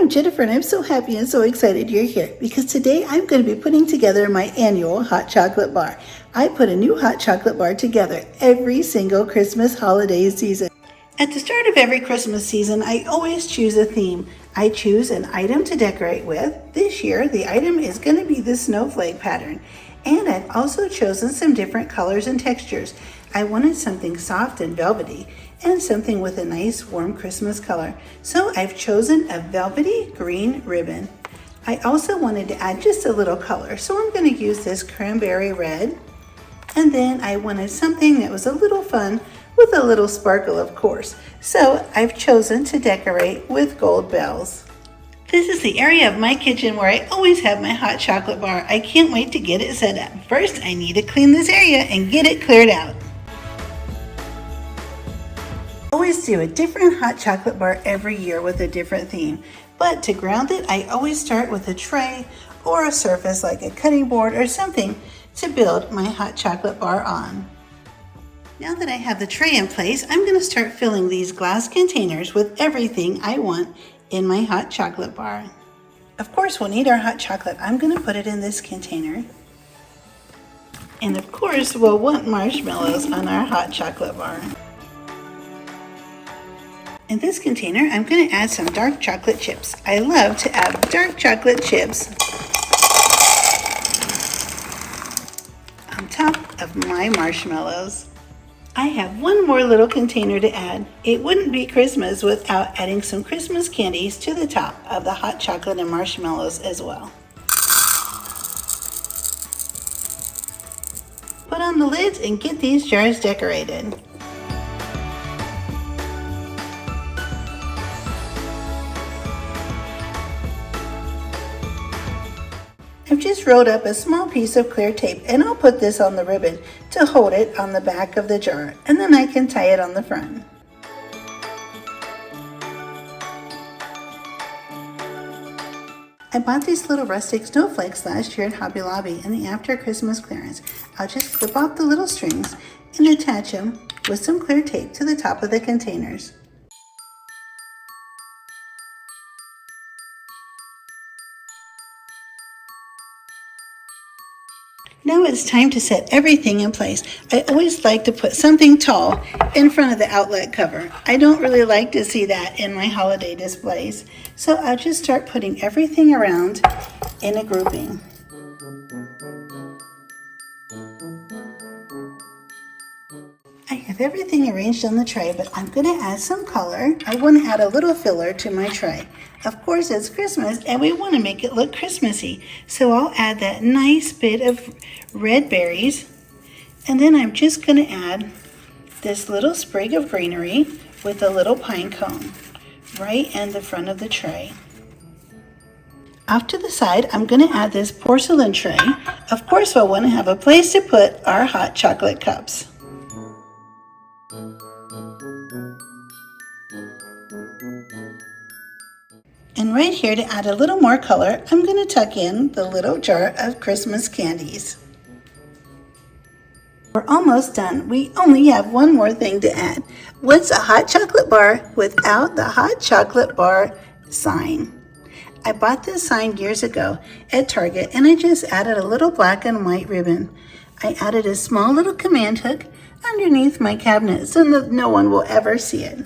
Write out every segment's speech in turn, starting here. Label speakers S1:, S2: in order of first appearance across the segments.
S1: I'm Jennifer, and I'm so happy and so excited you're here because today I'm going to be putting together my annual hot chocolate bar. I put a new hot chocolate bar together every single Christmas holiday season. At the start of every Christmas season, I always choose a theme. I choose an item to decorate with. This year, the item is going to be the snowflake pattern. And I've also chosen some different colors and textures. I wanted something soft and velvety and something with a nice warm Christmas color. So I've chosen a velvety green ribbon. I also wanted to add just a little color, so I'm going to use this cranberry red. And then I wanted something that was a little fun with a little sparkle, of course. So I've chosen to decorate with gold bells. This is the area of my kitchen where I always have my hot chocolate bar. I can't wait to get it set up. First, I need to clean this area and get it cleared out. I always do a different hot chocolate bar every year with a different theme. But to ground it, I always start with a tray or a surface like a cutting board or something to build my hot chocolate bar on. Now that I have the tray in place, I'm going to start filling these glass containers with everything I want in my hot chocolate bar. Of course, we'll need our hot chocolate. I'm going to put it in this container. And of course, we'll want marshmallows on our hot chocolate bar. In this container, I'm going to add some dark chocolate chips. I love to add dark chocolate chips on top of my marshmallows. I have one more little container to add. It wouldn't be Christmas without adding some Christmas candies to the top of the hot chocolate and marshmallows as well. Put on the lids and get these jars decorated. I've just rolled up a small piece of clear tape, and I'll put this on the ribbon to hold it on the back of the jar, and then I can tie it on the front. I bought these little rustic snowflakes last year at Hobby Lobby in the after Christmas clearance. I'll just clip off the little strings and attach them with some clear tape to the top of the containers. Now it's time to set everything in place. I always like to put something tall in front of the outlet cover. I don't really like to see that in my holiday displays. So I'll just start putting everything around in a grouping. I have everything arranged on the tray, but I'm going to add some color. I want to add a little filler to my tray. Of course, it's Christmas and we want to make it look Christmassy. So I'll add that nice bit of red berries. And then I'm just going to add this little sprig of greenery with a little pine cone right in the front of the tray. Off to the side, I'm going to add this porcelain tray. Of course, we'll want to have a place to put our hot chocolate cups. And right here, to add a little more color, I'm going to tuck in the little jar of Christmas candies. We're almost done. We only have one more thing to add. What's a hot chocolate bar without the hot chocolate bar sign? I bought this sign years ago at Target, and I just added a little black and white ribbon. I added a small little command hook underneath my cabinet so that no one will ever see it.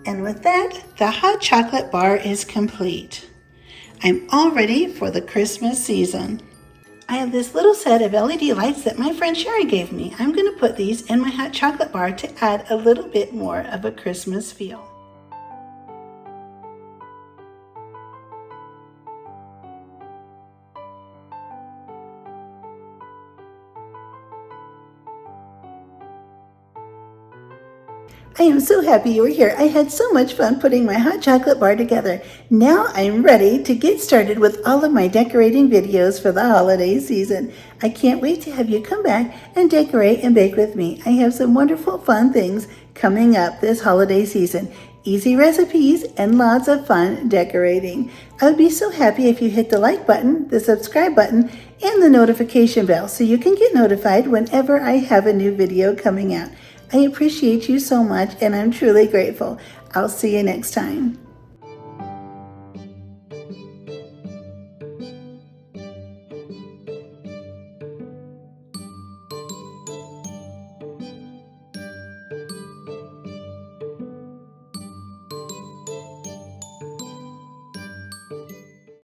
S1: And with that, the hot chocolate bar is complete. I'm all ready for the Christmas season. I have this little set of LED lights that my friend Sharon gave me. I'm going to put these in my hot chocolate bar to add a little bit more of a Christmas feel. I am so happy you were here. I had so much fun putting my hot chocolate bar together. Now I'm ready to get started with all of my decorating videos for the holiday season. I can't wait to have you come back and decorate and bake with me. I have some wonderful fun things coming up this holiday season. Easy recipes and lots of fun decorating. I would be so happy if you hit the like button, the subscribe button, and the notification bell so you can get notified whenever I have a new video coming out. I appreciate you so much, and I'm truly grateful. I'll see you next time.